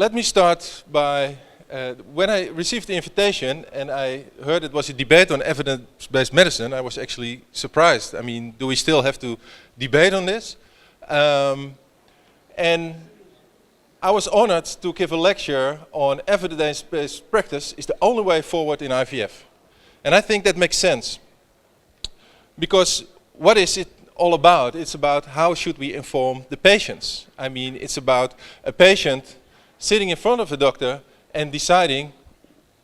let me start by, when I received the invitation and I heard it was a debate on evidence-based medicine, I was actually surprised. I mean, do we still have to debate on this? And I was honored to give a lecture on evidence-based practice is the only way forward in IVF. And I think that makes sense. Because what is it all about? It's about how should we inform the patients. I mean, it's about a patient sitting in front of a doctor and deciding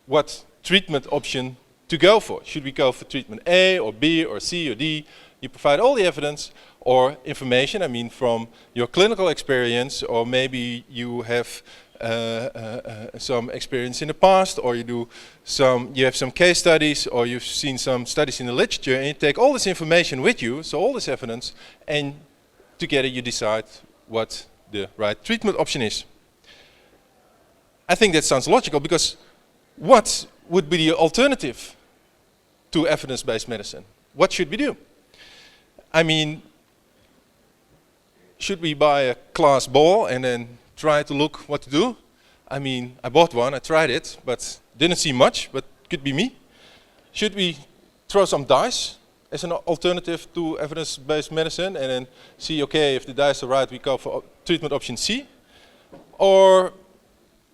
what treatment option to go for. Should we go for treatment A or B or C or D? You provide all the evidence or information, I mean from your clinical experience, or maybe you have some experience in the past, or you have some case studies, or you've seen some studies in the literature, and you take all this information with you, so all this evidence, and together you decide what the right treatment option is. I think that sounds logical, because what would be the alternative to evidence-based medicine? What should we do? I mean, should we buy a glass ball and then try to look what to do? I mean, I bought one, I tried it, but didn't see much, but could be me. Should we throw some dice as an alternative to evidence-based medicine and then see, okay, if the dice are right, we go for treatment option C? Or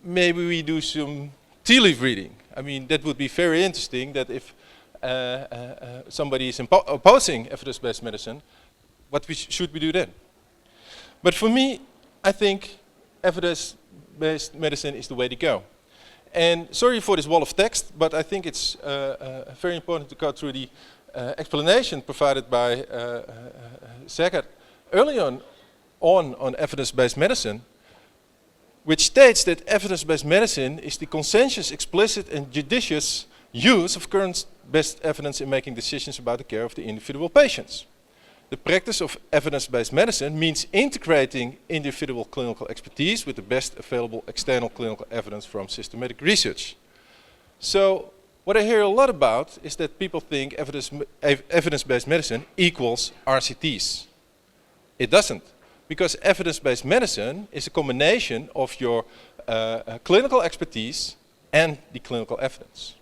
maybe we do some tea leaf reading. I mean, that would be very interesting, that if somebody is opposing evidence-based medicine, what should we do then? But for me, I think evidence-based medicine is the way to go. And sorry for this wall of text, but I think it's very important to go through the explanation provided by Zegert early on evidence-based medicine, which states that evidence-based medicine is the consensus, explicit and judicious use of current best evidence in making decisions about the care of the individual patients. The practice of evidence-based medicine means integrating individual clinical expertise with the best available external clinical evidence from systematic research. So what I hear a lot about is that people think evidence-based medicine equals RCTs. It doesn't, because evidence-based medicine is a combination of your clinical expertise and the clinical evidence.